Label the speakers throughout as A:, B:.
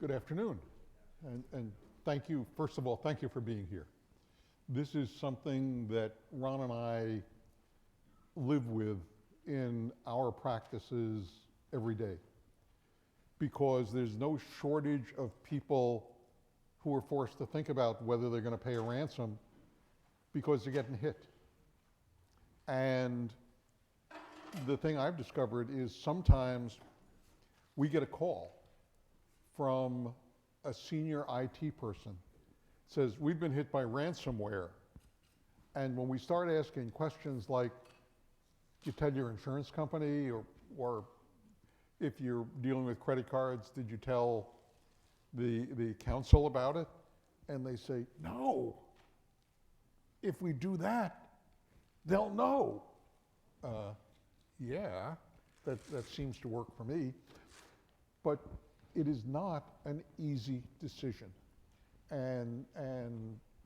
A: Good afternoon, and thank you, first of all, thank you for being here. This is something that Ron and I live with in our practices every day, because there's no shortage of people who are forced to think about whether they're going to pay a ransom because they're getting hit. And the thing I've discovered is sometimes we get a call from a senior IT person, says, we've been hit by ransomware. And when we start asking questions like, did you tell your insurance company, or if you're dealing with credit cards, did you tell the council about it? And they say, no. If we do that, they'll know. Yeah, that seems to work for me. But it is not an easy decision. And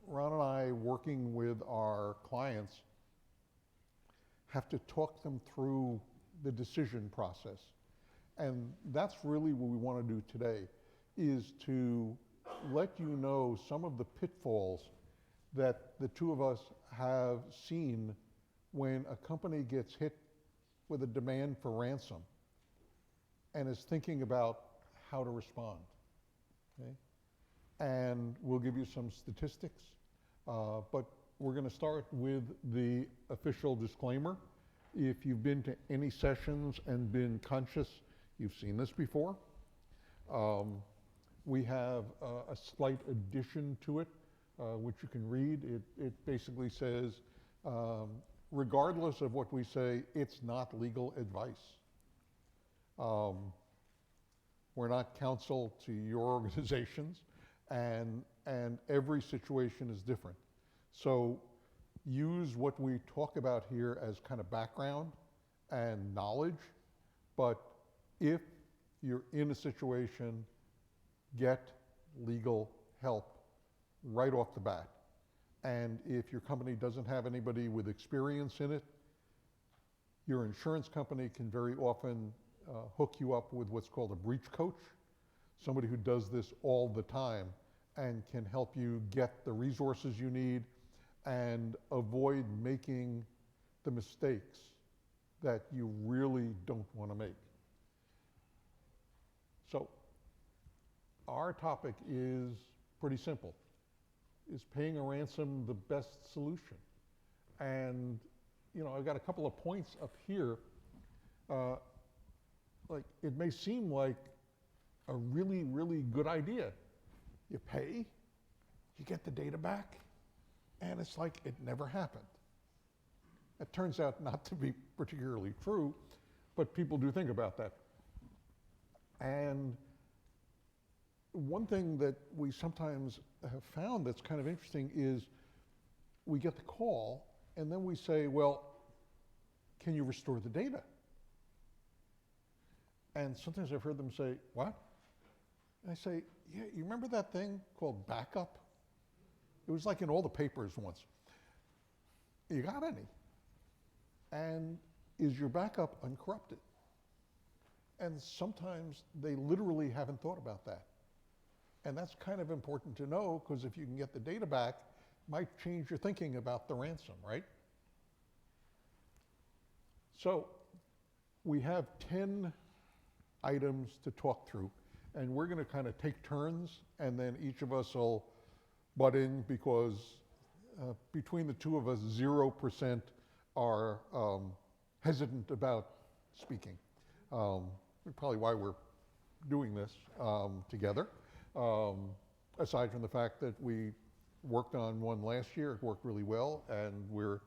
A: Ron and I, working with our clients, have to talk them through the decision process. And that's really what we want to do today, is to let you know some of the pitfalls that the two of us have seen when a company gets hit with a demand for ransom and is thinking about how to respond. Okay? And we'll give you some statistics, but we're going to start with the official disclaimer. If you've been to any sessions and been conscious, you've seen this before. We have a slight addition to it, which you can read. It basically says, regardless of what we say, it's not legal advice. We're not counsel to your organizations, and every situation is different. So use what we talk about here as kind of background and knowledge, but if you're in a situation, get legal help right off the bat. And if your company doesn't have anybody with experience in it, your insurance company can very often hook you up with what's called a breach coach, somebody who does this all the time and can help you get the resources you need and avoid making the mistakes that you really don't want to make. So our topic is pretty simple. Is paying a ransom the best solution? And I've got a couple of points up here. Like, it may seem like a really, really good idea. You pay, you get the data back, and it's like it never happened. It turns out not to be particularly true, but people do think about that. And one thing that we sometimes have found that's kind of interesting is we get the call, and then we say, well, can you restore the data? And sometimes I've heard them say, what? And I say, yeah, you remember that thing called backup? It was like in all the papers once. You got any? And is your backup uncorrupted? And sometimes they literally haven't thought about that. And that's kind of important to know, because if you can get the data back, it might change your thinking about the ransom, right? So we have 10 items to talk through, and we're going to kind of take turns, and then each of us will butt in, because between the two of us, 0% are hesitant about speaking. Probably why we're doing this together. Aside from the fact that we worked on one last year, it worked really well, and we're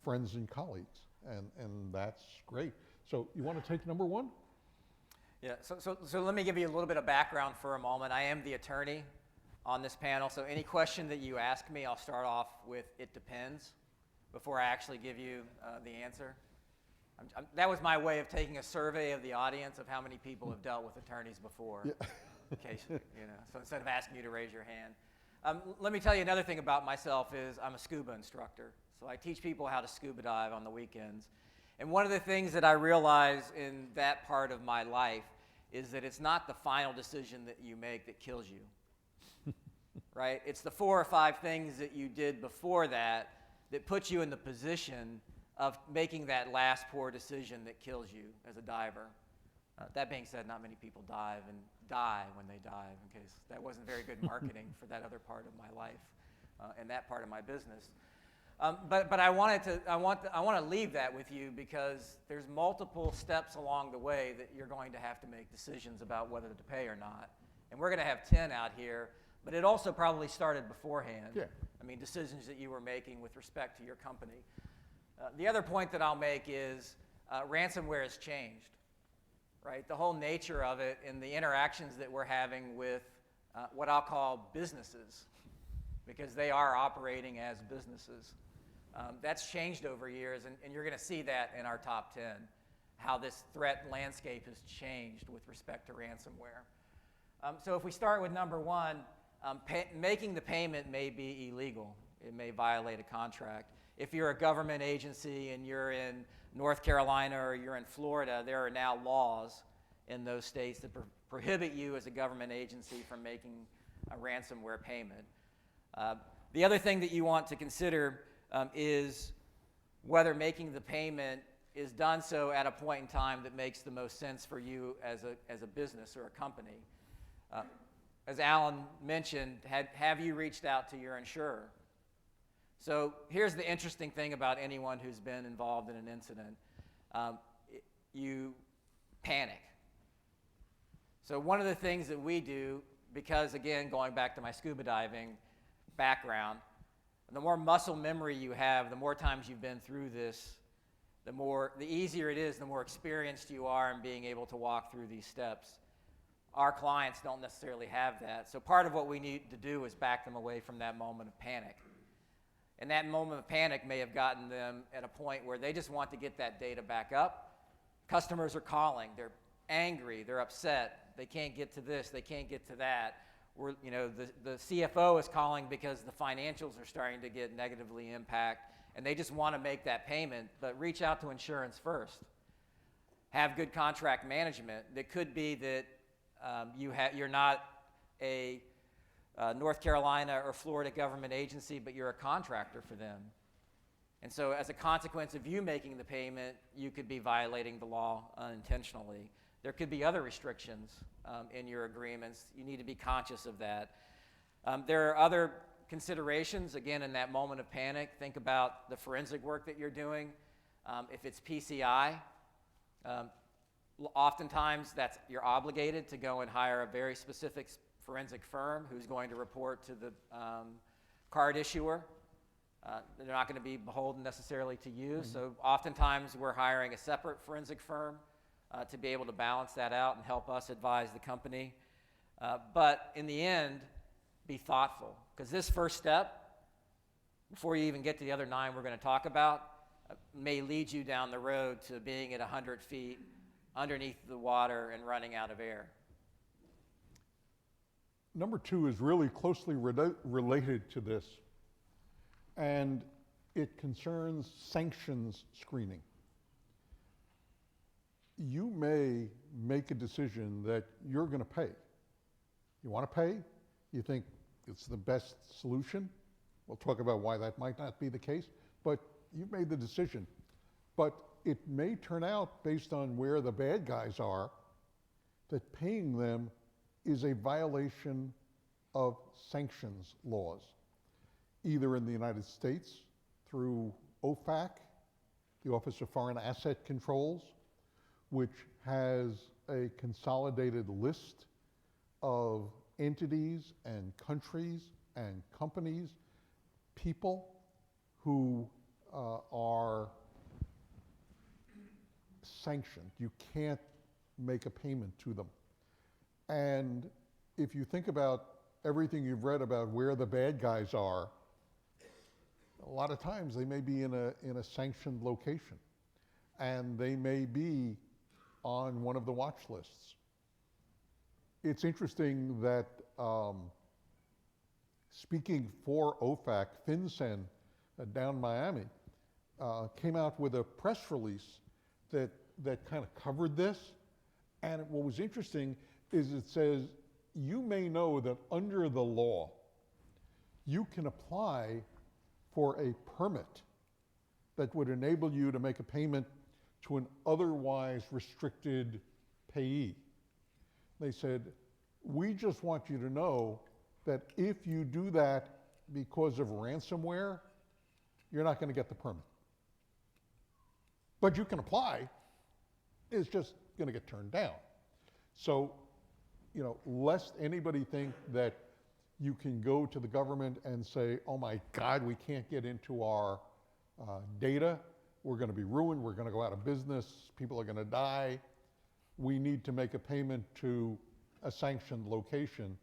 A: friends and colleagues, and that's great. So you want to take number one?
B: Yeah, so let me give you a little bit of background for a moment. I am the attorney on this panel, so any question that you ask me, I'll start off with "it depends" before I actually give you the answer. That was my way of taking a survey of the audience of how many people have dealt with attorneys before. Yeah. In case, so instead of asking you to raise your hand. Let me tell you another thing about myself is I'm a scuba instructor. So I teach people how to scuba dive on the weekends. And one of the things that I realize in that part of my life is that it's not the final decision that you make that kills you, right? It's the 4 or 5 things that you did before that that put you in the position of making that last poor decision that kills you as a diver. That being said, not many people dive when they dive, in case that wasn't very good marketing for that other part of my life and that part of my business. But I want to leave that with you because there's multiple steps along the way that you're going to have to make decisions about whether to pay or not. And we're going to have 10 out here, but it also probably started beforehand.
A: Yeah.
B: I mean, decisions that you were making with respect to your company. The other point that I'll make is ransomware has changed, right? The whole nature of it and the interactions that we're having with what I'll call businesses, because they are operating as businesses. That's changed over years, and you're going to see that in our top 10, how this threat landscape has changed with respect to ransomware. So if we start with number 1, making the payment may be illegal. It may violate a contract. If you're a government agency and you're in North Carolina or you're in Florida, there are now laws in those states that prohibit you as a government agency from making a ransomware payment. The other thing that you want to consider is whether making the payment is done so at a point in time that makes the most sense for you as a business or a company. As Alan mentioned, have you reached out to your insurer? So here's the interesting thing about anyone who's been involved in an incident. You panic. So one of the things that we do, because again, going back to my scuba diving background, the more muscle memory you have, the more times you've been through this, the easier it is, the more experienced you are in being able to walk through these steps. Our clients don't necessarily have that. So part of what we need to do is back them away from that moment of panic. And that moment of panic may have gotten them at a point where they just want to get that data back up. Customers are calling. They're angry. They're upset. They can't get to this. They can't get to that. The CFO is calling because the financials are starting to get negatively impacted, and they just want to make that payment, but reach out to insurance first. Have good contract management. It could be that you're not a North Carolina or Florida government agency, but you're a contractor for them. And so as a consequence of you making the payment, you could be violating the law unintentionally. There could be other restrictions in your agreements. You need to be conscious of that. There are other considerations. Again, in that moment of panic, think about the forensic work that you're doing. If it's PCI, oftentimes you're obligated to go and hire a very specific forensic firm who's going to report to the card issuer. They're not going to be beholden necessarily to you. Mm-hmm. So oftentimes we're hiring a separate forensic firm to be able to balance that out and help us advise the company. But in the end, be thoughtful, because this first step, before you even get to the other 9 we're going to talk about, may lead you down the road to being at 100 feet underneath the water and running out of air.
A: Number 2 is really closely related to this, and it concerns sanctions screening. You may make a decision that you're going to pay. You want to pay? You think it's the best solution? We'll talk about why that might not be the case, but you've made the decision. But it may turn out, based on where the bad guys are, that paying them is a violation of sanctions laws, either in the United States through OFAC, the Office of Foreign Asset Controls, which has a consolidated list of entities and countries and companies, people who are sanctioned. You can't make a payment to them. And if you think about everything you've read about where the bad guys are, a lot of times they may be in a sanctioned location, and they may be on one of the watch lists. It's interesting that speaking for OFAC, FinCEN down Miami came out with a press release that kind of covered this, And what was interesting is it says, you may know that under the law, you can apply for a permit that would enable you to make a payment to an otherwise restricted payee. They said, we just want you to know that if you do that because of ransomware, you're not going to get the permit. But you can apply, it's just going to get turned down. So, lest anybody think that you can go to the government and say, oh my God, we can't get into our data, we're going to be ruined, we're going to go out of business, people are going to die, we need to make a payment to a sanctioned location,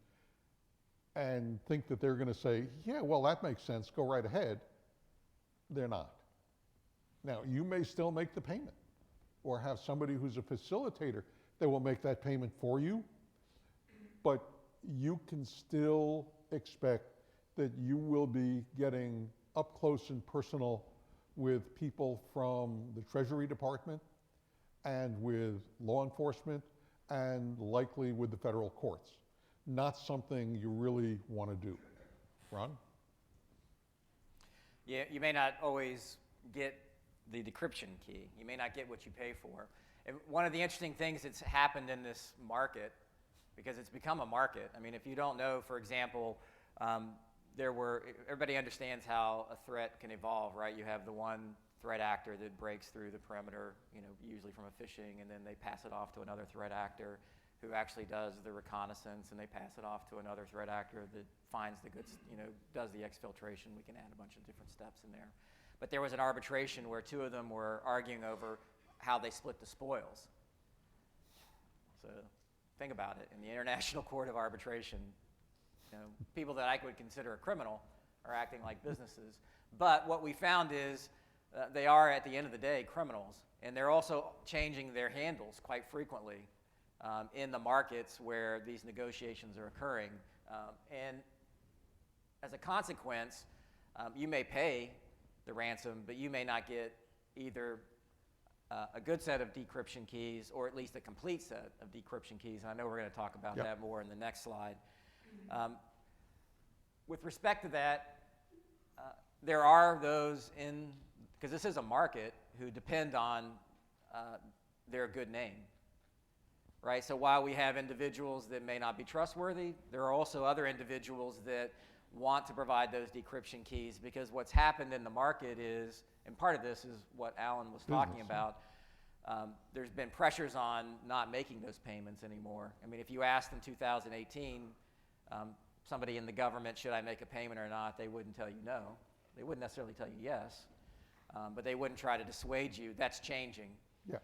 A: and think that they're going to say, yeah, well, that makes sense, go right ahead. They're not. Now, you may still make the payment, or have somebody who's a facilitator that will make that payment for you, but you can still expect that you will be getting up close and personal with people from the Treasury Department and with law enforcement and likely with the federal courts. Not something you really want to do. Ron?
B: Yeah, you may not always get the decryption key. You may not get what you pay for. And one of the interesting things that's happened in this market, because it's become a market. I mean, if you don't know, for example, everybody understands how a threat can evolve, right? You have the one threat actor that breaks through the perimeter, usually from a phishing, and then they pass it off to another threat actor who actually does the reconnaissance, and they pass it off to another threat actor that finds the goods, does the exfiltration. We can add a bunch of different steps in there. But there was an arbitration where two of them were arguing over how they split the spoils. So think about it. In the International Court of Arbitration, people that I would consider a criminal are acting like businesses. But what we found is they are, at the end of the day, criminals. And they're also changing their handles quite frequently in the markets where these negotiations are occurring. And as a consequence, you may pay the ransom, but you may not get either a good set of decryption keys or at least a complete set of decryption keys. And I know we're going to talk about that more in the next slide. With respect to that, there are those because this is a market, who depend on their good name, right? So while we have individuals that may not be trustworthy, there are also other individuals that want to provide those decryption keys, because what's happened in the market is, and part of this is what Alan was talking about, there's been pressures on not making those payments anymore. I mean, if you asked in 2018, somebody in the government, should I make a payment or not, they wouldn't tell you no. They wouldn't necessarily tell you yes, but they wouldn't try to dissuade you. That's changing.
A: Yeah.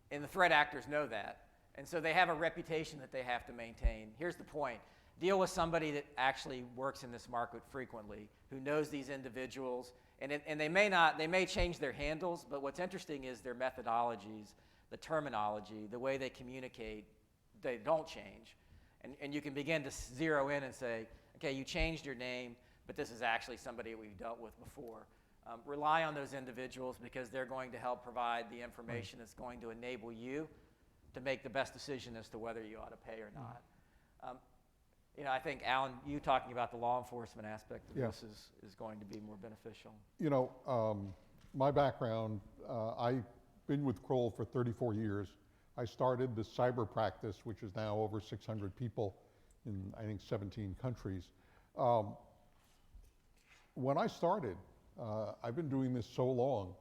B: And the threat actors know that. And so they have a reputation that they have to maintain. Here's the point. Deal with somebody that actually works in this market frequently, who knows these individuals, and they may change their handles, but what's interesting is their methodologies, the terminology, the way they communicate, they don't change. And you can begin to zero in and say, okay, you changed your name, but this is actually somebody we've dealt with before. Rely on those individuals, because they're going to help provide the information that's going to enable you to make the best decision as to whether you ought to pay or not. I think, Alan, you talking about the law enforcement aspect of this is going to be more beneficial.
A: My background, I've been with Kroll for 34 years. I started the cyber practice, which is now over 600 people in, I think, 17 countries. When I started, I've been doing this so long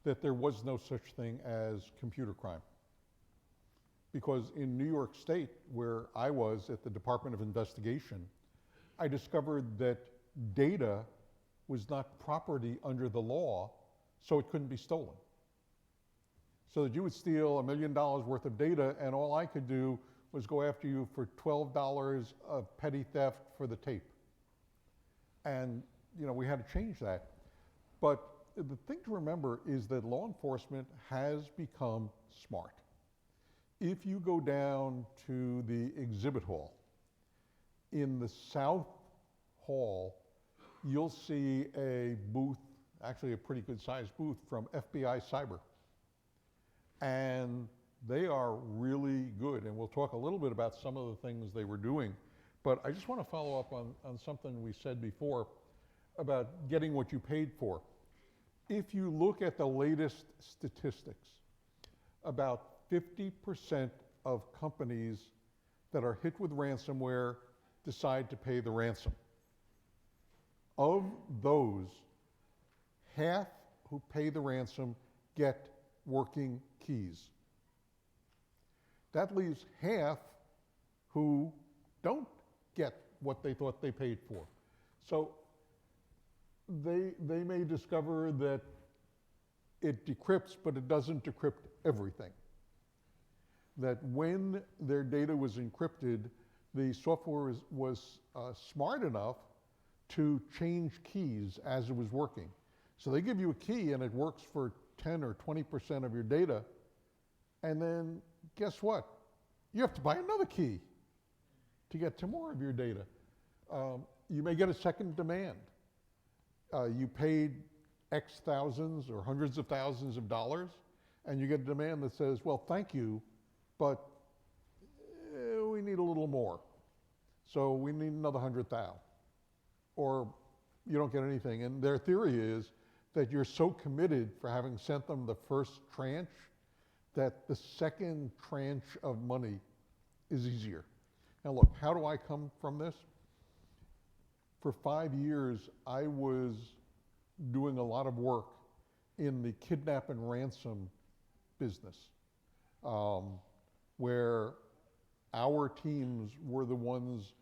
A: that there was no such thing as computer crime. Because in New York State, where I was at the Department of Investigation, I discovered that data was not property under the law, so it couldn't be stolen. So that you would steal $1 million worth of data, and all I could do was go after you for $12 of petty theft for the tape. And we had to change that. But the thing to remember is that law enforcement has become smart. If you go down to the exhibit hall, in the South Hall, you'll see a booth, actually a pretty good sized booth, from FBI Cyber. And They are really good, and we'll talk a little bit about some of the things they were doing. But I just want to follow up on something we said before about getting what you paid for. If you look at the latest statistics, about 50% of companies that are hit with ransomware decide to pay the ransom. Of those, half who pay the ransom get working keys. That leaves half who don't get what they thought they paid for. So they may discover that it decrypts, but it doesn't decrypt everything. That when their data was encrypted, the software was smart enough to change keys as it was working. So they give you a key and it works for 10 or 20% of your data, and then guess what? You have to buy another key to get to more of your data. You may get a second demand. You paid X thousands or hundreds of thousands of dollars, and you get a demand that says, well, thank you, but we need a little more. So we need another 100,000. Or you don't get anything. And their theory is that you're so committed for having sent them the first tranche that the second tranche of money is easier. Now look, how do I come from this? For 5 years, I was doing a lot of work in the kidnap and ransom business, where our teams were the ones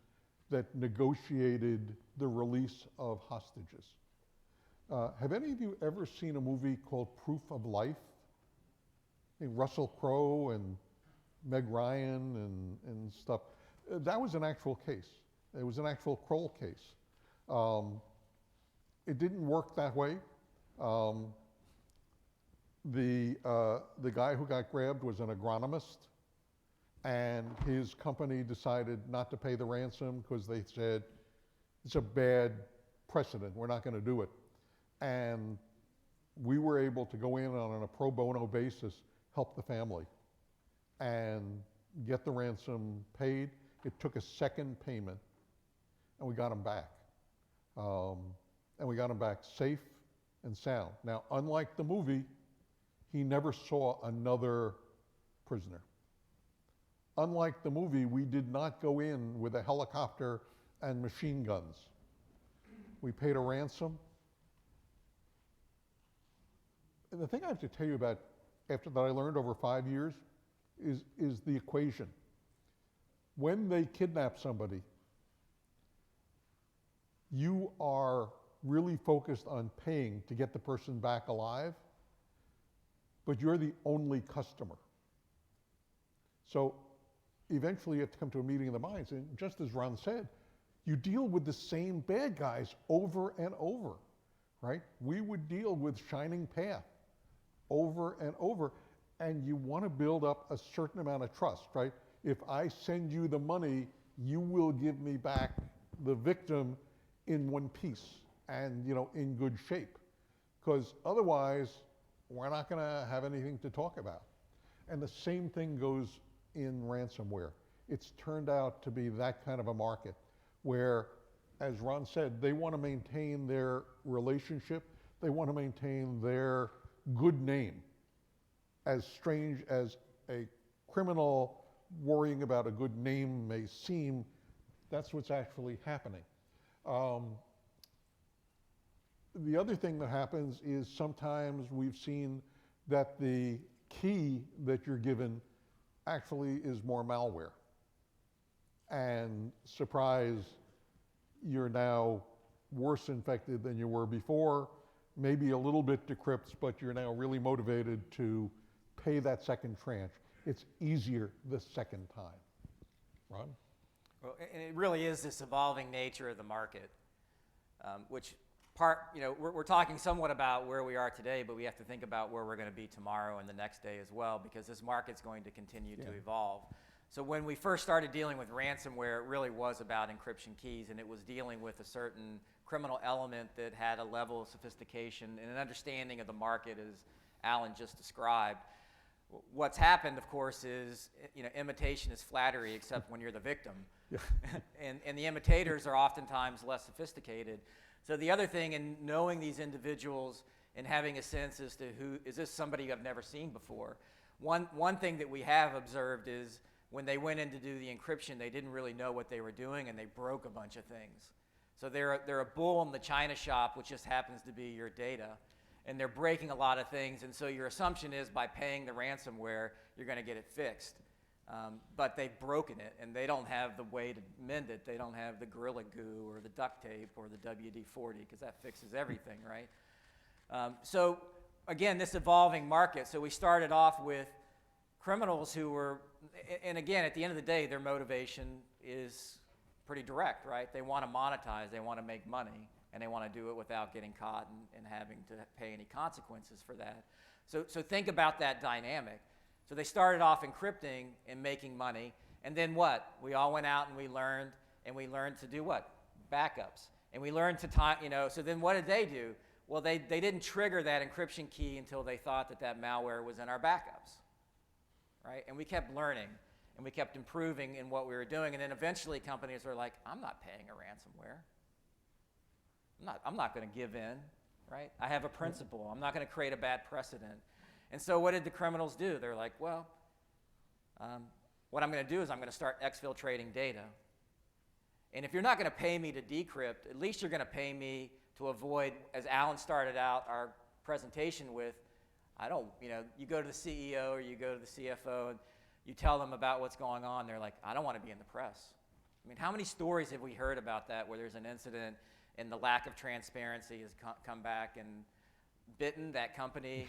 A: that negotiated the release of hostages. Have any of you ever seen a movie called Proof of Life? I think Russell Crowe and Meg Ryan and stuff. That was an actual case. It was an actual Kroll case. It didn't work that way. The guy who got grabbed was an agronomist, and his company decided not to pay the ransom because they said it's a bad precedent. We're not going to do it. And we were able to go in on a pro bono basis, help the family, and get the ransom paid. It took a second payment, and we got him back. And we got him back safe and sound. Now, unlike the movie, he never saw another prisoner. Unlike the movie, we did not go in with a helicopter and machine guns. We paid a ransom. And the thing I have to tell you about after that I learned over 5 years is the equation. When they kidnap somebody, you are really focused on paying to get the person back alive, but you're the only customer. So eventually you have to come to a meeting of the minds, and just as Ron said, you deal with the same bad guys over and over, right? We would deal with Shining Path over and over, and you want to build up a certain amount of trust, right? If I send you the money, you will give me back the victim in one piece and, you know, in good shape, because otherwise we're not going to have anything to talk about. And the same thing goes in ransomware. It's turned out to be that kind of a market where, as Ron said, they want to maintain their relationship, they want to maintain their good name. As strange as a criminal worrying about a good name may seem, that's what's actually happening. The other thing that happens is sometimes we've seen that the key that you're given actually is more malware. And surprise, you're now worse infected than you were before, maybe a little bit decrypts, but you're now really motivated to pay that second tranche. It's easier the second time. Ron?
B: Well, and it really is this evolving nature of the market, which we're talking somewhat about where we are today, but we have to think about where we're going to be tomorrow and the next day as well, because this market's going to continue to evolve. So when we first started dealing with ransomware, it really was about encryption keys, and it was dealing with a certain criminal element that had a level of sophistication and an understanding of the market, as Alan just described. What's happened, of course, is imitation is flattery, except when you're the victim.
A: Yeah.
B: and the imitators are oftentimes less sophisticated. So the other thing in knowing these individuals and having a sense as to who, is this somebody you have never seen before? One thing that we have observed is when they went in to do the encryption, they didn't really know what they were doing, and they broke a bunch of things. So they're a bull in the china shop, which just happens to be your data, and they're breaking a lot of things, and so your assumption is by paying the ransomware, you're going to get it fixed. But they've broken it, and they don't have the way to mend it. They don't have the Gorilla Glue or the duct tape or the WD-40, because that fixes everything, right? So again, this evolving market. So we started off with criminals who were, and again, at the end of the day, their motivation is pretty direct, right? They want to monetize, they want to make money, and they want to do it without getting caught and having to pay any consequences for that. So think about that dynamic. So they started off encrypting and making money, and then what? We all went out and we learned to do what? Backups. And we learned to time, so then what did they do? Well, they didn't trigger that encryption key until they thought that malware was in our backups, right? And we kept learning, and we kept improving in what we were doing, and then eventually companies were like, I'm not paying a ransomware. I'm not going to give in, right? I have a principle. I'm not going to create a bad precedent. And so what did the criminals do? They're like, well, what I'm going to do is I'm going to start exfiltrating data. And if you're not going to pay me to decrypt, at least you're going to pay me to avoid, as Alan started out our presentation with, you go to the CEO or you go to the CFO and you tell them about what's going on. They're like, I don't want to be in the press. I mean, how many stories have we heard about that where there's an incident and the lack of transparency has come back and bitten that company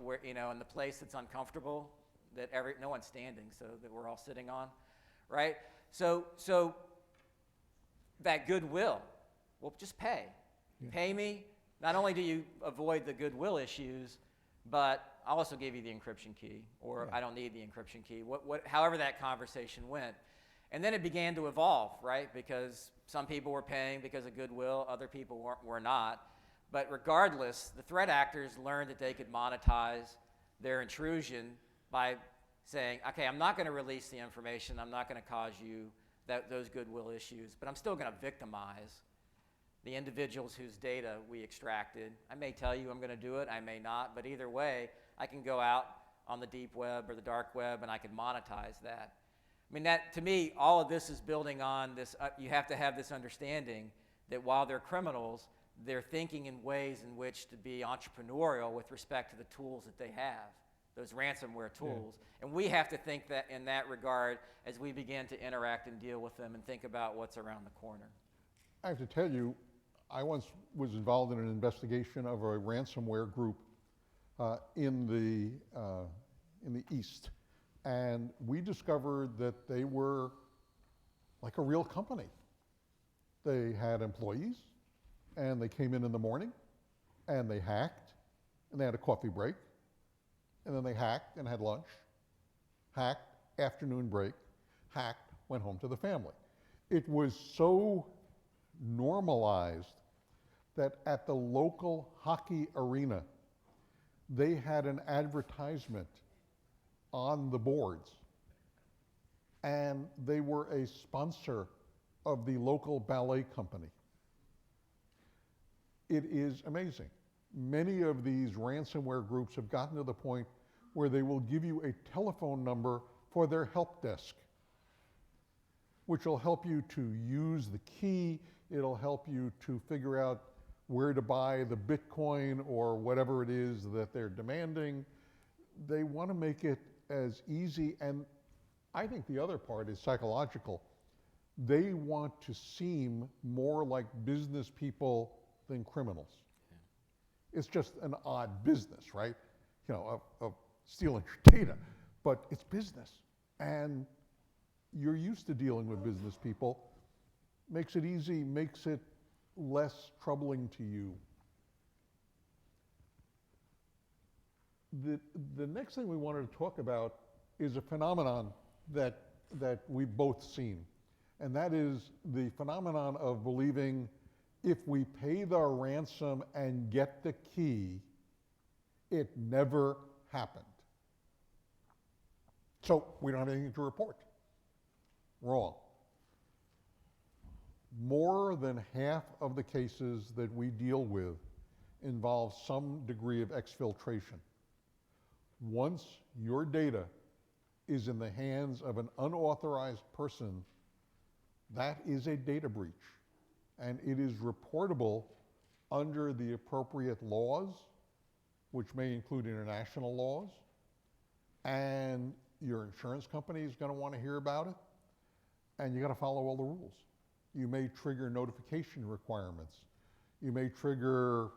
B: where, in the place that's uncomfortable that no one's standing, so that we're all sitting on, right? So that goodwill, well, just pay. Yeah. Pay me. Not only do you avoid the goodwill issues, but I'll also give you the encryption key, or yeah. I don't need the encryption key, however that conversation went. And then it began to evolve, right? Because some people were paying because of goodwill, other people were not. But regardless, the threat actors learned that they could monetize their intrusion by saying, okay, I'm not going to release the information, I'm not going to cause you those goodwill issues, but I'm still going to victimize the individuals whose data we extracted. I may tell you I'm going to do it, I may not, but either way, I can go out on the deep web or the dark web and I can monetize that. I mean, to me, all of this is building on this, you have to have this understanding that while they're criminals, they're thinking in ways in which to be entrepreneurial with respect to the tools that they have, those ransomware tools. Yeah. And we have to think that in that regard as we begin to interact and deal with them and think about what's around the corner.
A: I have to tell you, I once was involved in an investigation of a ransomware group in the East. And we discovered that they were like a real company. They had employees, and they came in the morning, and they hacked, and they had a coffee break, and then they hacked and had lunch, hacked, afternoon break, hacked, went home to the family. It was so normalized that at the local hockey arena, they had an advertisement on the boards, and they were a sponsor of the local ballet company. It is amazing. Many of these ransomware groups have gotten to the point where they will give you a telephone number for their help desk, which will help you to use the key. It'll help you to figure out where to buy the Bitcoin or whatever it is that they're demanding. They want to make it as easy, and I think the other part is psychological. They want to seem more like business people than criminals. Yeah. It's just an odd business, right? Of stealing your data, but it's business. And you're used to dealing with business people. Makes it easy, makes it less troubling to you. The next thing we wanted to talk about is a phenomenon that we've both seen, and that is the phenomenon of believing if we pay the ransom and get the key, it never happened. So we don't have anything to report. Wrong. More than half of the cases that we deal with involve some degree of exfiltration. Once your data is in the hands of an unauthorized person, that is a data breach, and it is reportable under the appropriate laws, which may include international laws, and your insurance company is going to want to hear about it, and you got to follow all the rules. You may trigger notification requirements. You may trigger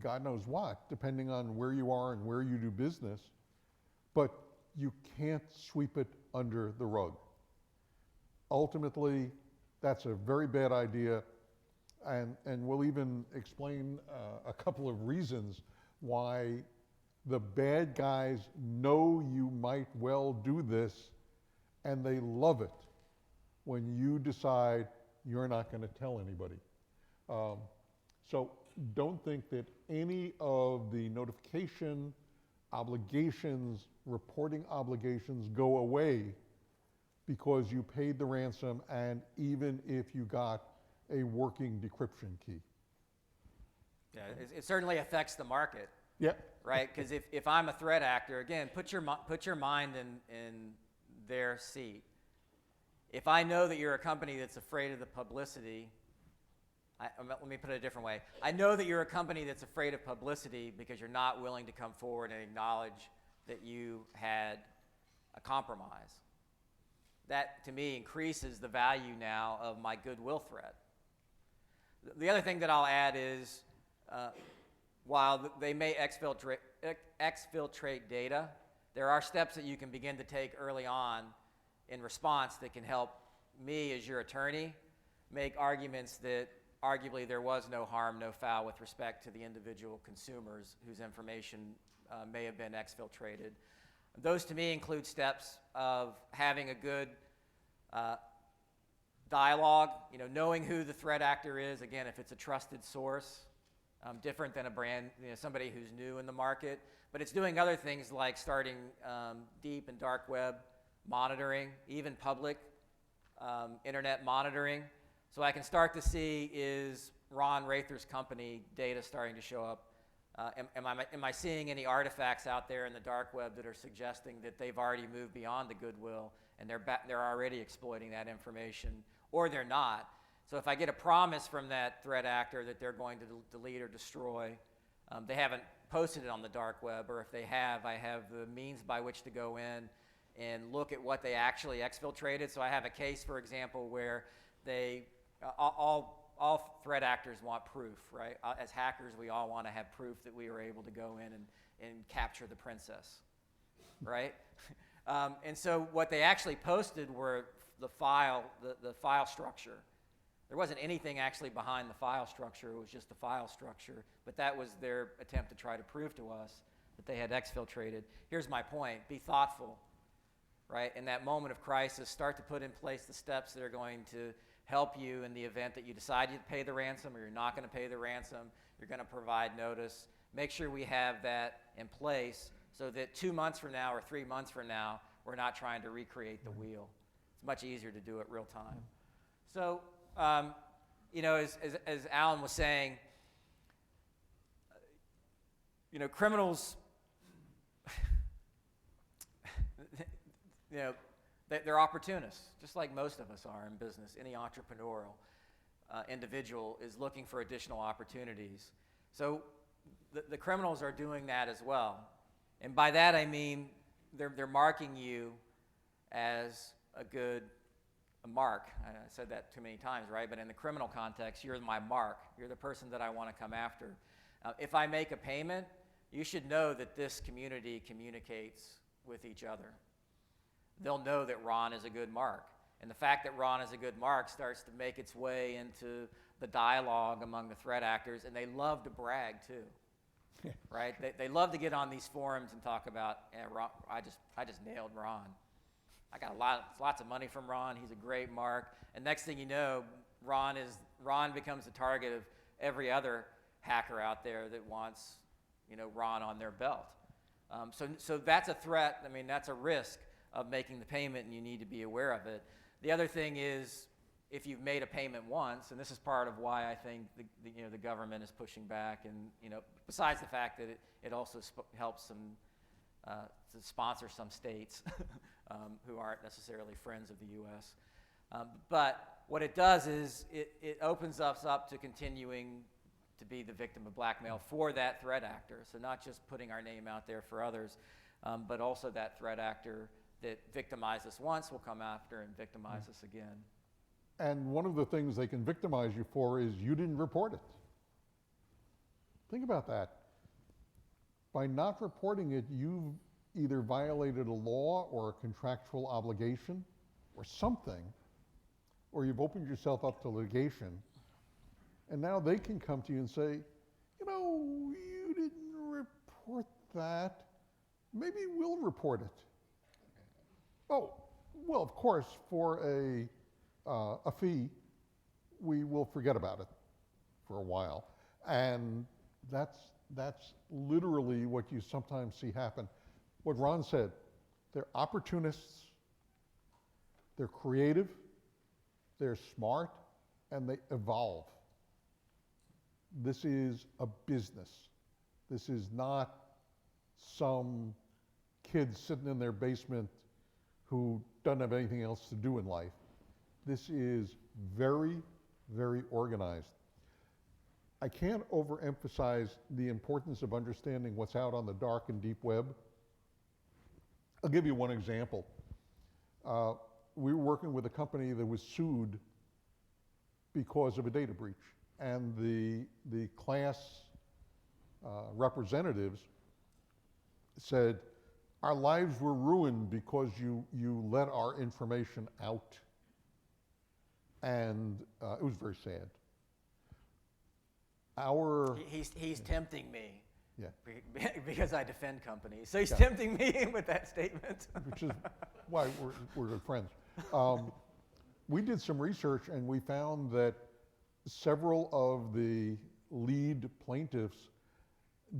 A: God knows what, depending on where you are and where you do business, but you can't sweep it under the rug. Ultimately, that's a very bad idea, and we'll even explain a couple of reasons why the bad guys know you might well do this, and they love it when you decide you're not going to tell anybody. So don't think that any of the notification obligations, reporting obligations go away because you paid the ransom, and even if you got a working decryption key.
B: Yeah, it certainly affects the market.
A: Yeah.
B: Right? Because if I'm a threat actor, again, put your mind in their seat. If I know that you're a company that's afraid of the publicity, let me put it a different way. I know that you're a company that's afraid of publicity because you're not willing to come forward and acknowledge that you had a compromise. That, to me, increases the value now of my goodwill threat. The other thing that I'll add is, while they may exfiltrate data, there are steps that you can begin to take early on in response that can help me, as your attorney, make arguments that arguably there was no harm, no foul with respect to the individual consumers whose information may have been exfiltrated. Those, to me, include steps of having a good dialogue, knowing who the threat actor is, again, if it's a trusted source, different than a brand, somebody who's new in the market. But it's doing other things like starting deep and dark web monitoring, even public internet monitoring. So I can start to see, is Ron Rather's company data starting to show up? Am I seeing any artifacts out there in the dark web that are suggesting that they've already moved beyond the goodwill and they're already exploiting that information, or they're not? So if I get a promise from that threat actor that they're going to delete or destroy, they haven't posted it on the dark web, or if they have, I have the means by which to go in and look at what they actually exfiltrated. So I have a case, for example, where all threat actors want proof, right? As hackers, we all want to have proof that we were able to go in and capture the princess, right? And so what they actually posted were the file structure. There wasn't anything actually behind the file structure. It was just the file structure. But that was their attempt to try to prove to us that they had exfiltrated. Here's my point. Be thoughtful, right? In that moment of crisis, start to put in place the steps that are going to help you in the event that you decide to pay the ransom or you're not going to pay the ransom. You're going to provide notice. Make sure we have that in place so that 2 months from now or 3 months from now, we're not trying to recreate the wheel. It's much easier to do it real time. So, as Alan was saying, criminals, they're opportunists, just like most of us are in business. Any entrepreneurial individual is looking for additional opportunities. So the criminals are doing that as well. And by that I mean they're marking you as a mark. I said that too many times, right? But in the criminal context, you're my mark. You're the person that I want to come after. If I make a payment, you should know that this community communicates with each other. They'll know that Ron is a good mark. And the fact that Ron is a good mark starts to make its way into the dialogue among the threat actors, and they love to brag too, right? They love to get on these forums and talk about, Ron, I just nailed Ron. I got lots of money from Ron. He's a great mark. And next thing you know, Ron becomes the target of every other hacker out there that wants, Ron on their belt. So that's a threat. I mean, that's a risk. of making the payment, and you need to be aware of it. The other thing is, if you've made a payment once, and this is part of why I think the government is pushing back, and besides the fact that it also helps some to sponsor some states who aren't necessarily friends of the U.S. But what it does is it opens us up to continuing to be the victim of blackmail for that threat actor. So not just putting our name out there for others, but also that threat actor that victimized us once will come after and victimize us again.
A: And one of the things they can victimize you for is you didn't report it. Think about that. By not reporting it, you've either violated a law or a contractual obligation or something, or you've opened yourself up to litigation. And now they can come to you and say, you didn't report that. Maybe we'll report it. Oh, well, of course, for a fee, we will forget about it for a while. And that's literally what you sometimes see happen. What Ron said, they're opportunists, they're creative, they're smart, and they evolve. This is a business. This is not some kid sitting in their basement who doesn't have anything else to do in life. This is very, very organized. I can't overemphasize the importance of understanding what's out on the dark and deep web. I'll give you one example. We were working with a company that was sued because of a data breach. And the class representatives said, our lives were ruined because you let our information out. And it was very sad.
B: He's tempting me.
A: Yeah.
B: Because I defend companies. So he's tempting me with that statement.
A: Which is why we're good friends. We did some research and we found that several of the lead plaintiffs'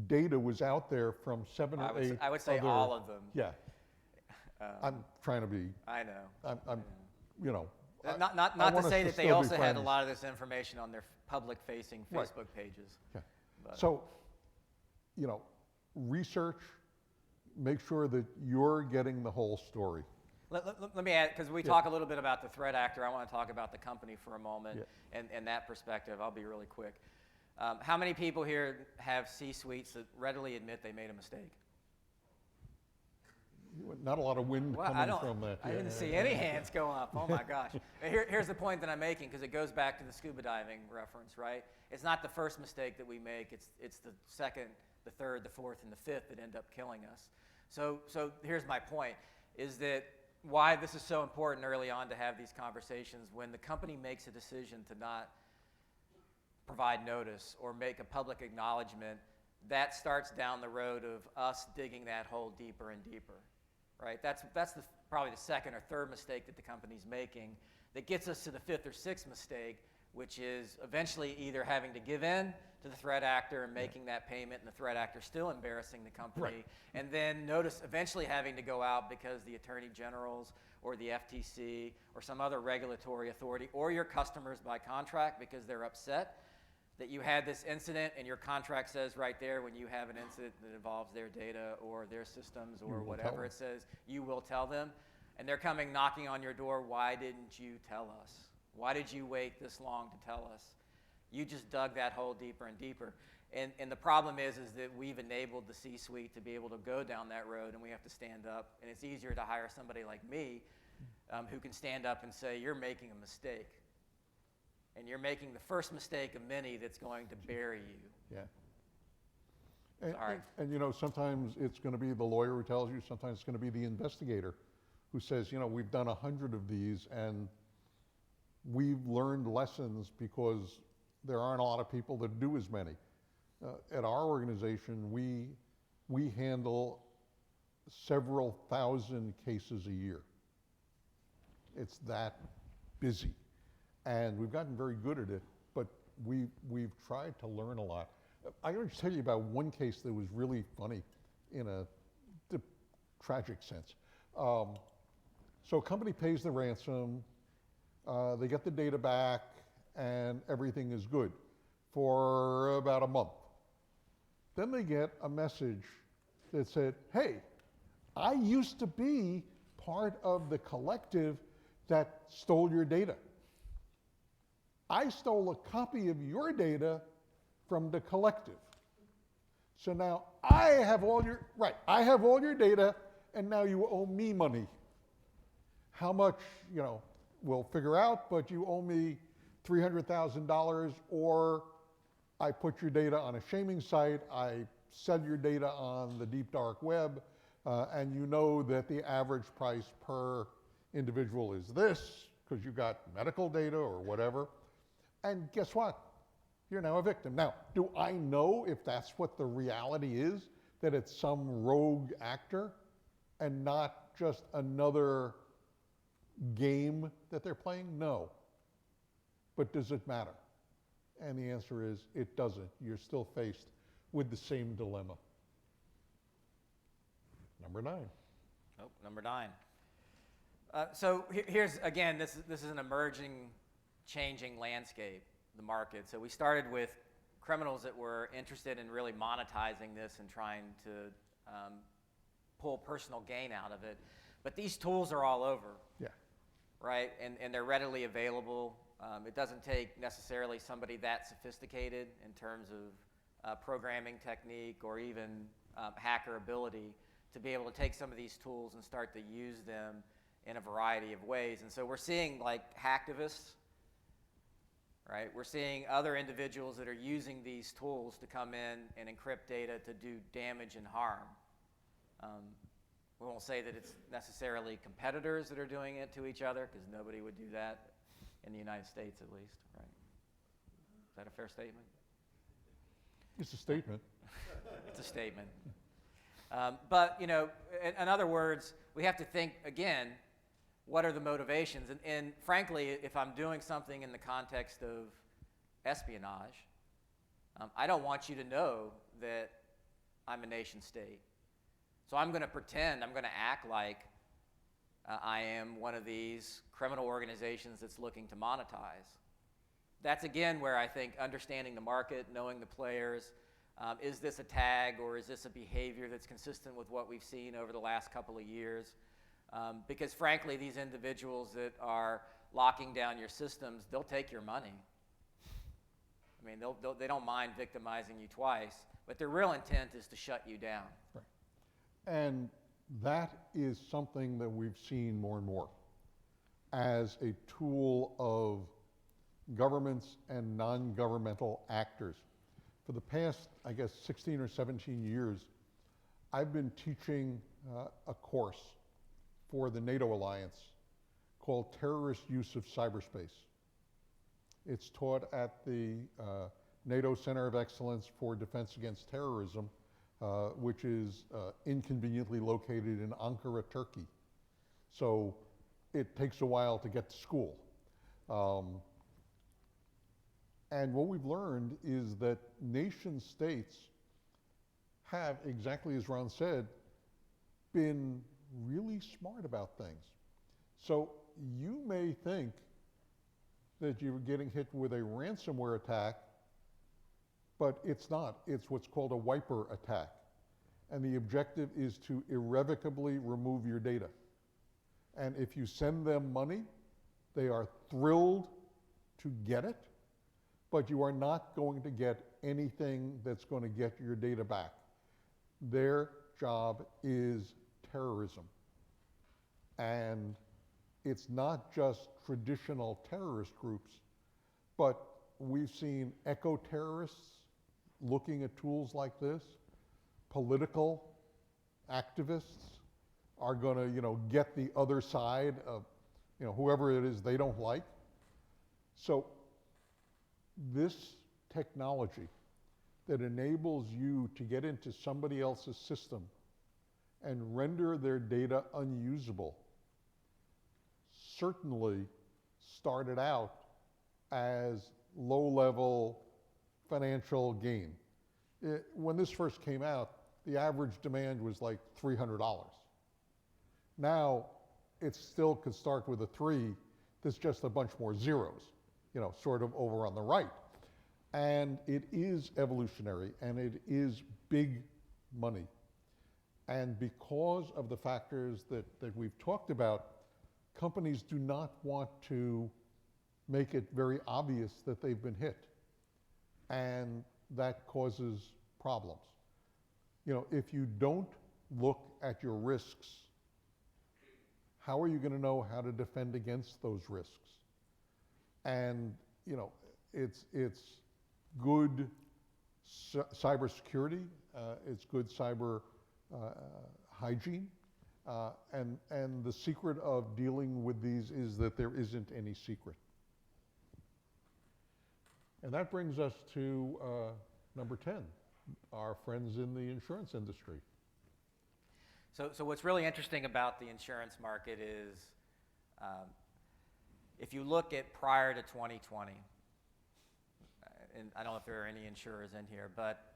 A: data was out there from 7 or 8
B: I would say
A: other,
B: all of them.
A: Yeah. I'm trying to be.
B: I know.
A: I'm you know.
B: Not to say that they also had a lot of this information on their public-facing Facebook pages.
A: Yeah.
B: But.
A: So, research, make sure that you're getting the whole story.
B: Let me add, because we talk a little bit about the threat actor, I want to talk about the company for a moment and that perspective. I'll be really quick. How many people here have C-suites that readily admit they made a mistake?
A: Not a lot of wind coming from that.
B: I didn't see any hands go up. Oh my gosh. Here's the point that I'm making, because it goes back to the scuba diving reference, right? It's not the first mistake that we make. It's the second, the third, the fourth, and the fifth that end up killing us. So here's my point, is that why this is so important early on to have these conversations. When the company makes a decision to not provide notice or make a public acknowledgement, that starts down the road of us digging that hole deeper and deeper. Right? That's probably the second or third mistake that the company's making that gets us to the fifth or sixth mistake, which is eventually either having to give in to the threat actor and making that payment, and the threat actor still embarrassing the company, and then notice eventually having to go out because the attorney generals or the FTC or some other regulatory authority or your customers by contract, because they're upset that you had this incident, and your contract says right there, when you have an incident that involves their data or their systems or whatever, it says you will tell them, and they're coming knocking on your door. Why didn't you tell us? Why did you wait this long to tell us? You just dug that hole deeper and deeper. And the problem is that we've enabled the C-suite to be able to go down that road, and we have to stand up. And it's easier to hire somebody like me who can stand up and say, you're making a mistake. And you're making the first mistake of many that's going to bury you.
A: Yeah.
B: Sorry.
A: And sometimes it's going to be the lawyer who tells you, sometimes it's going to be the investigator who says, we've done 100 of these and we've learned lessons because there aren't a lot of people that do as many. At our organization, we handle several thousand cases a year. It's that busy. And we've gotten very good at it, but we've tried to learn a lot. I'm going to tell you about one case that was really funny in a tragic sense. So a company pays the ransom, they get the data back, and everything is good for about a month. Then they get a message that said, hey, I used to be part of the collective that stole your data. I stole a copy of your data from the collective. So now I have all your data, and now you owe me money. How much, we'll figure out, but you owe me $300,000, or I put your data on a shaming site, I sell your data on the deep dark web, and you know that the average price per individual is this, because you got medical data or whatever. And guess what? You're now a victim. Now, do I know if that's what the reality is, that it's some rogue actor and not just another game that they're playing? No. But does it matter? And the answer is it doesn't. You're still faced with the same dilemma. Number 9.
B: Oh, number 9. So here's, again, this is an emerging, changing landscape, the market. So we started with criminals that were interested in really monetizing this and trying to pull personal gain out of it. But these tools are all over.
A: Yeah.
B: Right? And they're readily available. It doesn't take necessarily somebody that sophisticated in terms of programming technique or even hacker ability to be able to take some of these tools and start to use them in a variety of ways. And so we're seeing like hacktivists, right? We're seeing other individuals that are using these tools to come in and encrypt data to do damage and harm. We won't say that it's necessarily competitors that are doing it to each other, because nobody would do that in the United States, at least, right? Is that a fair statement?
A: It's a statement.
B: It's a statement. But, in other words, we have to think, again, what are the motivations? And frankly, if I'm doing something in the context of espionage, I don't want you to know that I'm a nation state. So I'm going to pretend, I'm going to act like I am one of these criminal organizations that's looking to monetize. That's, again, where I think understanding the market, knowing the players, is this a tag or is this a behavior that's consistent with what we've seen over the last couple of years? Because frankly, these individuals that are locking down your systems, they'll take your money. I mean, they don't mind victimizing you twice, but their real intent is to shut you down.
A: Right. And that is something that we've seen more and more as a tool of governments and non-governmental actors. For the past, 16 or 17 years, I've been teaching a course for the NATO Alliance called Terrorist Use of Cyberspace. It's taught at the NATO Center of Excellence for Defense Against Terrorism, which is inconveniently located in Ankara, Turkey. So it takes a while to get to school. And what we've learned is that nation states have, exactly as Ron said, been really smart about things. So you may think that you're getting hit with a ransomware attack, but it's not. It's what's called a wiper attack. And the objective is to irrevocably remove your data. And if you send them money, they are thrilled to get it, but you are not going to get anything that's going to get your data back. Their job is terrorism. And it's not just traditional terrorist groups, but we've seen eco-terrorists looking at tools like this. Political activists are going to, get the other side of, whoever it is they don't like. So this technology that enables you to get into somebody else's system and render their data unusable certainly started out as low-level financial gain. When this first came out, the average demand was like $300. Now, it still could start with a 3. There's just a bunch more zeros, sort of over on the right. And it is evolutionary, and it is big money. And because of the factors that we've talked about, companies do not want to make it very obvious that they've been hit. And that causes problems. If you don't look at your risks, how are you going to know how to defend against those risks? And, it's good cybersecurity, it's good cyber hygiene, and the secret of dealing with these is that there isn't any secret. And that brings us to number 10, our friends in the insurance industry.
B: So what's really interesting about the insurance market is if you look at prior to 2020, and I don't know if there are any insurers in here, but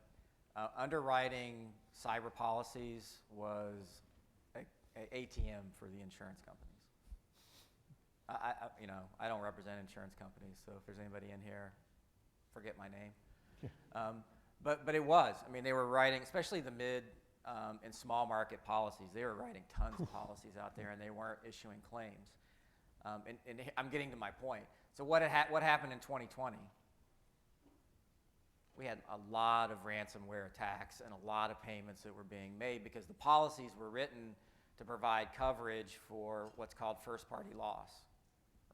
B: underwriting cyber policies was a ATM for the insurance companies. I don't represent insurance companies, so if there's anybody in here, forget my name.
A: Yeah.
B: But it was. I mean, they were writing, especially the mid and small market policies. They were writing tons of policies out there, and they weren't issuing claims. And I'm getting to my point. So what happened in 2020? We had a lot of ransomware attacks and a lot of payments that were being made because the policies were written to provide coverage for what's called first-party loss,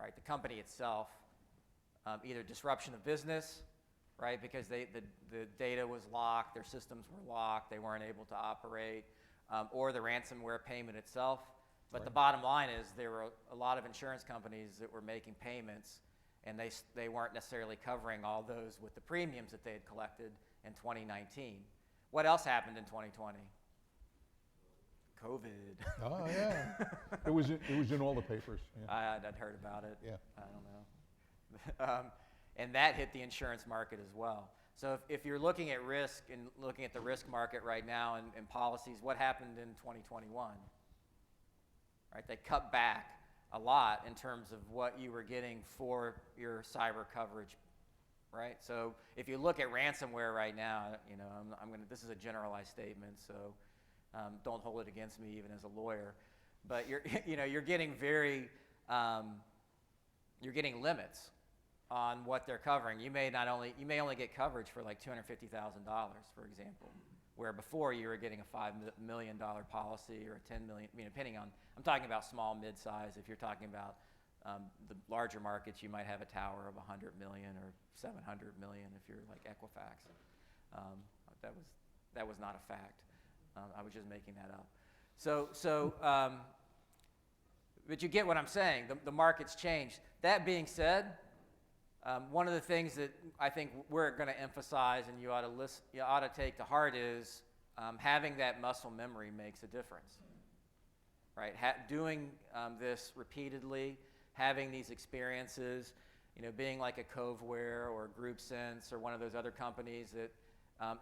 B: right? The company itself, either disruption of business, right? Because the data was locked, their systems were locked, they weren't able to operate, or the ransomware payment itself. But the bottom line is there were a lot of insurance companies that were making payments, and they weren't necessarily covering all those with the premiums that they had collected in 2019. What else happened in 2020? COVID.
A: Oh, yeah. It was in all the papers. Yeah.
B: I'd heard about it.
A: Yeah.
B: I don't know. And that hit the insurance market as well. So if you're looking at risk and looking at the risk market right now and policies, what happened in 2021? Right, they cut back a lot in terms of what you were getting for your cyber coverage, right? So if you look at ransomware right now, this is a generalized statement, so don't hold it against me even as a lawyer, but you're getting you're getting limits on what they're covering. You may only get coverage for like $250,000, for example, where before you were getting a $5 million policy or a $10 million, depending on, I'm talking about small, mid-size. If you're talking about the larger markets, you might have a tower of 100 million or 700 million if you're like Equifax. That was not a fact. I was just making that up. But you get what I'm saying. The market's changed. That being said, one of the things that I think we're going to emphasize and you ought to take to heart is having that muscle memory makes a difference, right? Doing this repeatedly, having these experiences, being like a Coveware or GroupSense or one of those other companies that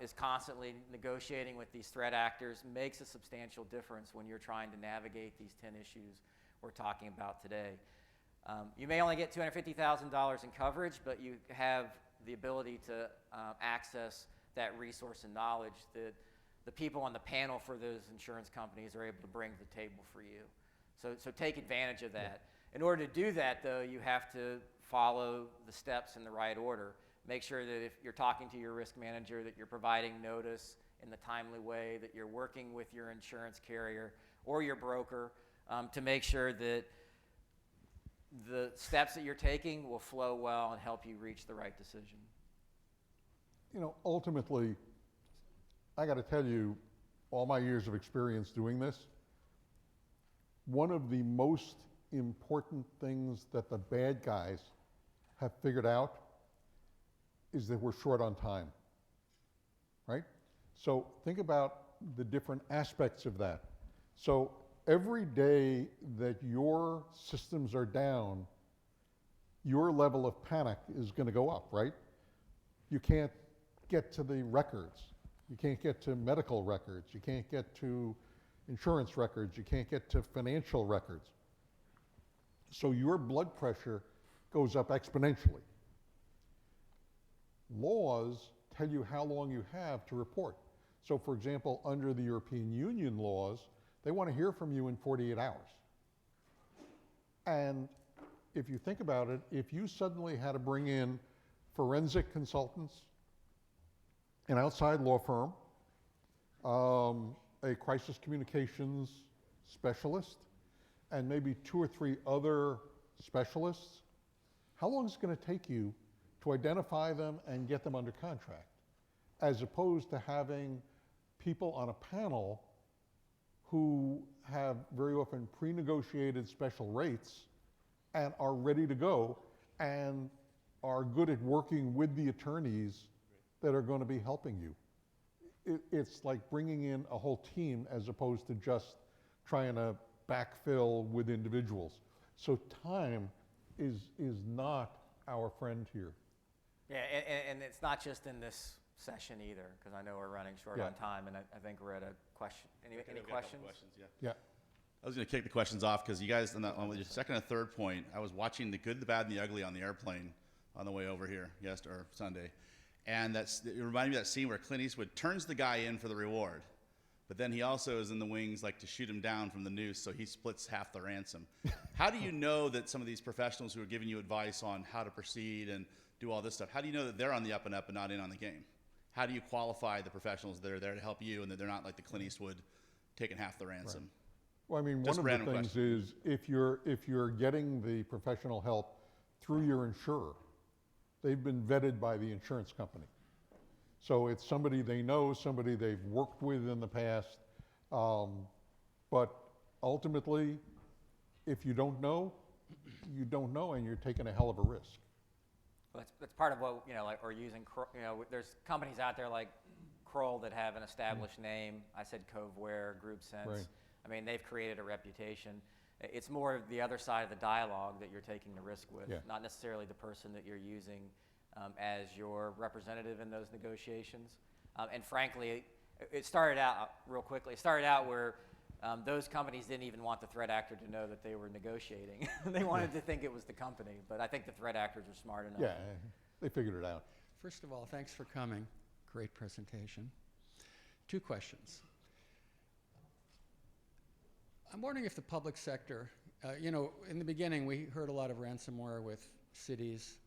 B: is constantly negotiating with these threat actors makes a substantial difference when you're trying to navigate these 10 issues we're talking about today. You may only get $250,000 in coverage, but you have the ability to access that resource and knowledge that the people on the panel for those insurance companies are able to bring to the table for you. So take advantage of that. In order to do that, though, you have to follow the steps in the right order. Make sure that if you're talking to your risk manager, that you're providing notice in the timely way, that you're working with your insurance carrier or your broker to make sure that the steps that you're taking will flow well and help you reach the right decision.
A: Ultimately, I got to tell you, all my years of experience doing this, one of the most important things that the bad guys have figured out is that we're short on time, right? So think about the different aspects of that. So every day that your systems are down, your level of panic is going to go up, right? You can't get to the records. You can't get to medical records. You can't get to insurance records. You can't get to financial records. So your blood pressure goes up exponentially. Laws tell you how long you have to report. So for example, under the European Union laws, they want to hear from you in 48 hours. And if you think about it, if you suddenly had to bring in forensic consultants, an outside law firm, a crisis communications specialist, and maybe 2 or 3 other specialists, how long is it going to take you to identify them and get them under contract, as opposed to having people on a panel who have very often pre-negotiated special rates and are ready to go and are good at working with the attorneys that are going to be helping you. It's like bringing in a whole team as opposed to just trying to backfill with individuals. So time is not our friend here.
B: Yeah, and it's not just in this session either, because I know we're running short on time, and I think we're at a question. Any questions?
A: Yeah.
C: I was going to kick the questions off because you guys, on your second and third point, I was watching The Good, the Bad, and the Ugly on the airplane on the way over here or Sunday. And it reminded me of that scene where Clint Eastwood turns the guy in for the reward, but then he also is in the wings like to shoot him down from the noose, so he splits half the ransom. How do you know that some of these professionals who are giving you advice on how to proceed and do all this stuff, how do you know that they're on the up and up and not in on the game? How do you qualify the professionals that are there to help you and that they're not like the Clint Eastwood taking half the ransom?
A: Right. Well, I mean,
C: Just
A: one of the
C: random
A: things is if you're getting the professional help through your insurer, they've been vetted by the insurance company. So it's somebody they know, somebody they've worked with in the past. But ultimately, if you don't know, you don't know, and you're taking a hell of a risk.
B: Well, that's part of what, like, or using, there's companies out there like Kroll that have an established name. I said Coveware, GroupSense.
A: Right.
B: I mean, they've created a reputation. It's more of the other side of the dialogue that you're taking the risk with, not necessarily the person that you're using as your representative in those negotiations. And frankly, it started out, real quickly, it started out where those companies didn't even want the threat actor to know that they were negotiating. They wanted to think it was the company, but I think the threat actors are smart enough.
A: Yeah, they figured it out.
D: First of all, thanks for coming. Great presentation. 2 questions. I'm wondering if the public sector, in the beginning we heard a lot of ransomware with cities,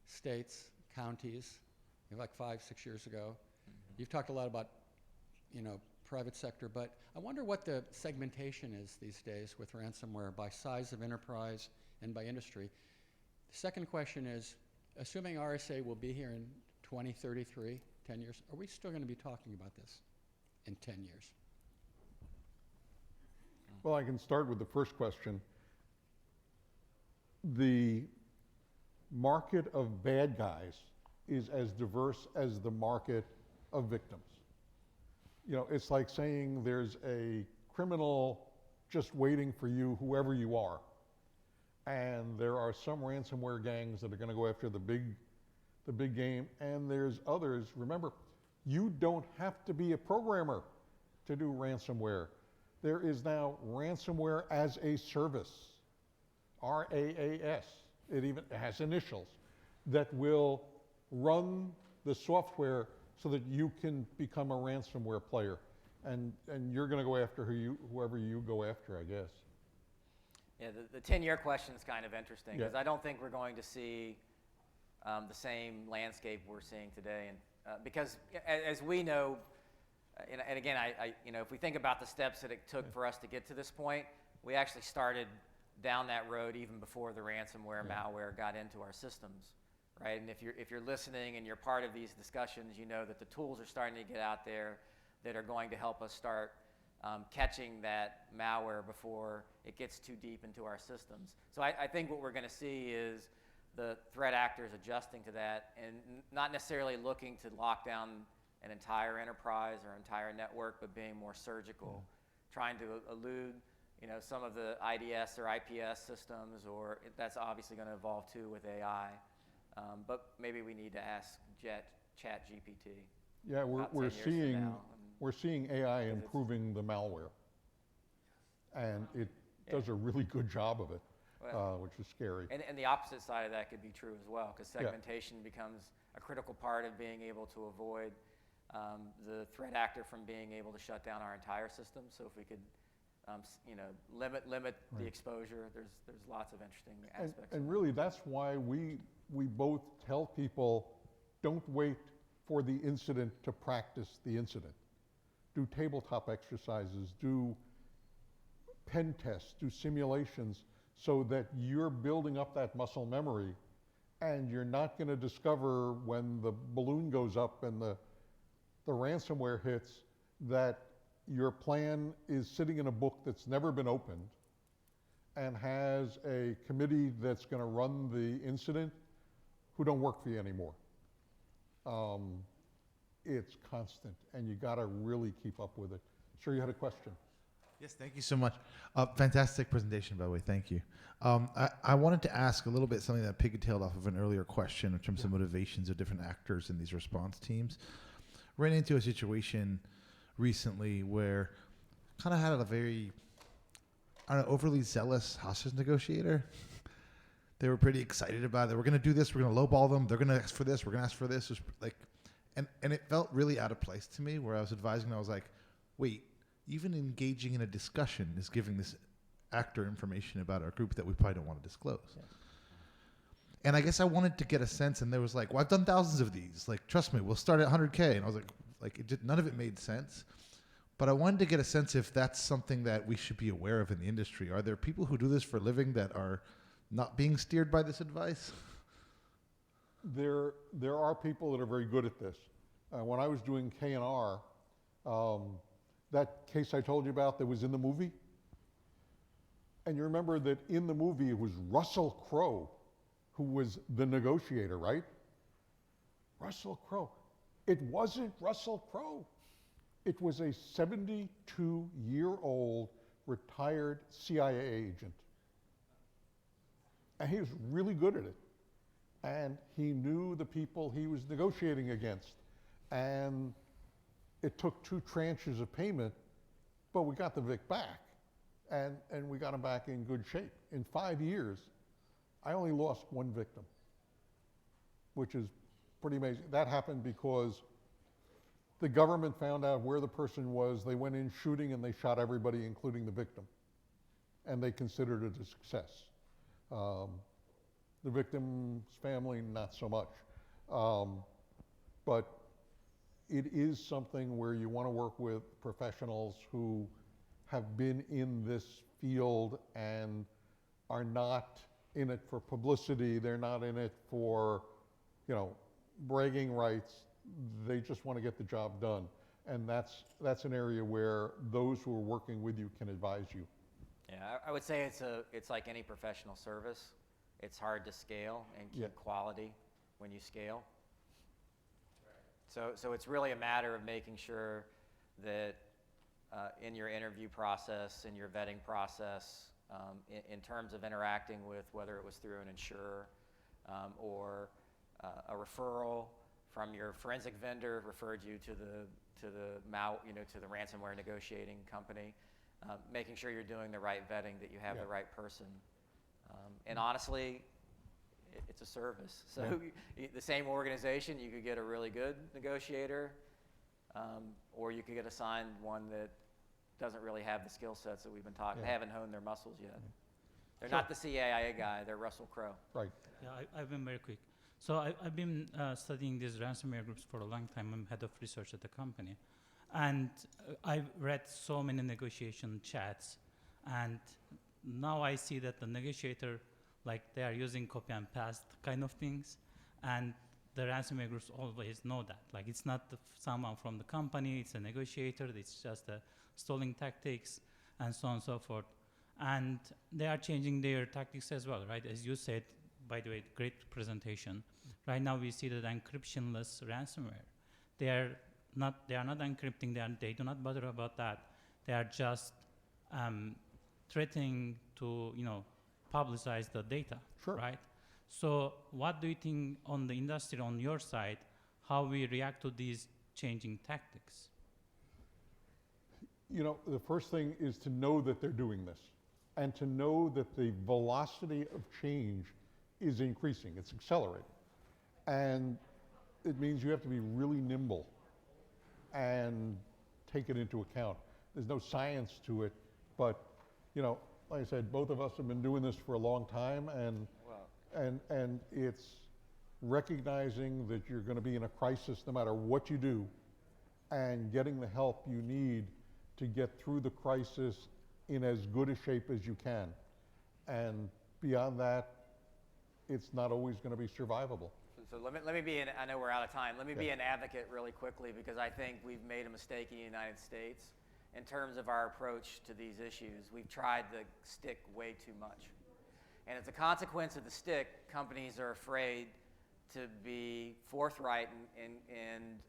D: states, counties, like 5-6 years ago. Mm-hmm. You've talked a lot about, private sector, but I wonder what the segmentation is these days with ransomware by size of enterprise and by industry. The second question is, assuming RSA will be here in 2033, 10 years, are we still going to be talking about this in 10 years?
A: Well, I can start with the first question. The market of bad guys is as diverse as the market of victims. It's like saying there's a criminal just waiting for you, whoever you are. And there are some ransomware gangs that are going to go after the big game, and there's others. Remember, you don't have to be a programmer to do ransomware. There is now ransomware as a service, RAAS. It even has initials that will run the software so that you can become a ransomware player. And you're going to go after whoever you go after, I guess.
B: Yeah, the 10-year question is kind of interesting because
A: Yeah.
B: I don't think we're going to see the same landscape we're seeing today. And because as we know, and again, if we think about the steps that it took for us to get to this point, we actually started down that road even before the ransomware malware got into our systems, right? And if you're listening and you're part of these discussions, you know that the tools are starting to get out there that are going to help us start catching that malware before it gets too deep into our systems. So I think what we're going to see is the threat actors adjusting to that and not necessarily looking to lock down an entire enterprise or entire network, but being more surgical, trying to elude some of the IDS or IPS systems, or that's obviously going to evolve too with AI. But maybe we need to ask ChatGPT.
A: Yeah, we're
B: 10 years from
A: seeing
B: now.
A: we're seeing AI improving the malware, and it does a really good job of it. which is scary.
B: And the opposite side of that could be true as well, because segmentation becomes a critical part of being able to avoid the threat actor from being able to shut down our entire system. So if we could, limit the exposure, there's lots of interesting aspects.
A: And really, that's why we both tell people, don't wait for the incident to practice the incident. Do tabletop exercises, do pen tests, do simulations, so that you're building up that muscle memory, and you're not going to discover when the balloon goes up and the ransomware hits that your plan is sitting in a book that's never been opened and has a committee that's going to run the incident who don't work for you anymore. It's constant, and you got to really keep up with it. Sure, you had a question.
E: Yes, thank you so much. Fantastic presentation, by the way. Thank you. I wanted to ask a little bit something that pigtailed off of an earlier question in terms of motivations of different actors in these response teams. Ran into a situation recently where kind of had a very, overly zealous hostage negotiator. They were pretty excited about it. We're going to do this. We're going to lowball them. They're going to ask for this. We're going to ask for this. It was like, and it felt really out of place to me, where I was advising. I was like, wait, even engaging in a discussion is giving this actor information about our group that we probably don't want to disclose. Yeah. And I guess I wanted to get a sense, and there was like, well, I've done thousands of these. Like, trust me, we'll start at 100K. And I was like, none of it made sense. But I wanted to get a sense if that's something that we should be aware of in the industry. Are there people who do this for a living that are not being steered by this advice?
A: There are people that are very good at this. When I was doing K&R, that case I told you about that was in the movie, and you remember that in the movie it was Russell Crowe who was the negotiator, right? Russell Crowe. It wasn't Russell Crowe. It was a 72-year-old retired CIA agent. And he was really good at it. And he knew the people he was negotiating against. And it took 2 tranches of payment, but we got the Vic back. And we got him back in good shape. In 5 years, I only lost 1 victim, which is pretty amazing. That happened because the government found out where the person was. They went in shooting and they shot everybody, including the victim. And they considered it a success. The victim's family, not so much. But it is something where you want to work with professionals who have been in this field and are not in it for publicity. They're not in it for, bragging rights. They just want to get the job done. And that's an area where those who are working with you can advise you.
B: Yeah, I would say it's like any professional service. It's hard to scale and keep quality when you scale. So it's really a matter of making sure that in your interview process, in your vetting process, in terms of interacting with whether it was through an insurer or a referral from your forensic vendor referred you to the ransomware negotiating company, making sure you're doing the right vetting, that you have the right person. And honestly, it's a service. So the same organization, you could get a really good negotiator, or you could get assigned one that doesn't really have the skill sets that we've been talking. They haven't honed their muscles yet. They're not the CIA guy. They're Russell Crowe. Right.
F: Yeah, I've been very quick. So I've been studying these ransomware groups for a long time. I'm head of research at the company. And I've read so many negotiation chats. And now I see that the negotiator, they are using copy and paste kind of things. And the ransomware groups always know that. It's not someone from the company, it's a negotiator, it's just stalling tactics, and so on and so forth. And they are changing their tactics as well, right? As you said, by the way, great presentation. Right now we see that encryptionless ransomware. They are not encrypting, they do not bother about that. They are just threatening to, publicize the data, right? So what do you think on the industry, on your side, how we react to these changing tactics?
A: The first thing is to know that they're doing this. and to know that the velocity of change is increasing, it's accelerating. And it means you have to be really nimble and take it into account. There's no science to it, but, you know, like I said, both of us have been doing this for a long time, and it's recognizing that you're gonna be in a crisis no matter what you do, and getting the help you need to get through the crisis in as good a shape as you can. And beyond that, it's not always gonna be survivable.
B: So let me be I know we're out of time. Let me be
A: Yeah.
B: an advocate really quickly, because I think we've made a mistake in the United States in terms of our approach to these issues. We've tried the stick way too much. And as a consequence of the stick, companies are afraid to be forthright and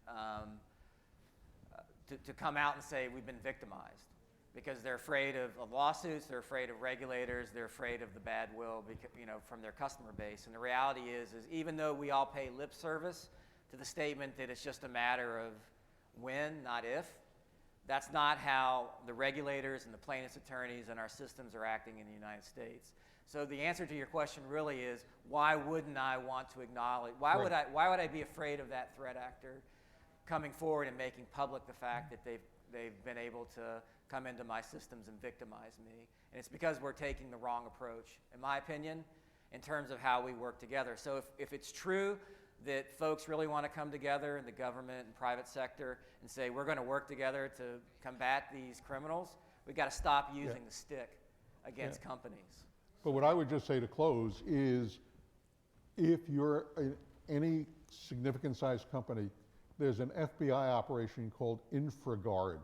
B: to come out and say we've been victimized, because they're afraid of lawsuits, they're afraid of regulators, they're afraid of the bad will, you know, from their customer base. And the reality is even though we all pay lip service to the statement that it's just a matter of when, not if, that's not how the regulators and the plaintiffs' attorneys and our systems are acting in the United States. So the answer to your question really is, why wouldn't I want to acknowledge, why would I be afraid of that threat actor coming forward and making public the fact that they've been able to come into my systems and victimize me? And it's because we're taking the wrong approach, in my opinion, in terms of how we work together. So if it's true that folks really want to come together in the government and private sector and say we're going to work together to combat these criminals, we've got to stop using the stick against companies.
A: But what I would just say to close is, if you're any significant sized company, there's an FBI operation called InfraGard.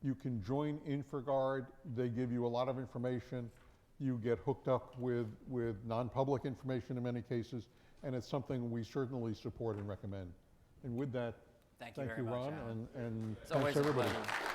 A: You can join InfraGard. They give you a lot of information. You get hooked up with non-public information in many cases, and it's something we certainly support and recommend. And with that,
B: Thank you very much,
A: Ron,
B: Alan.
A: and
B: It's always
A: thanks
B: a
A: everybody.
B: pleasure.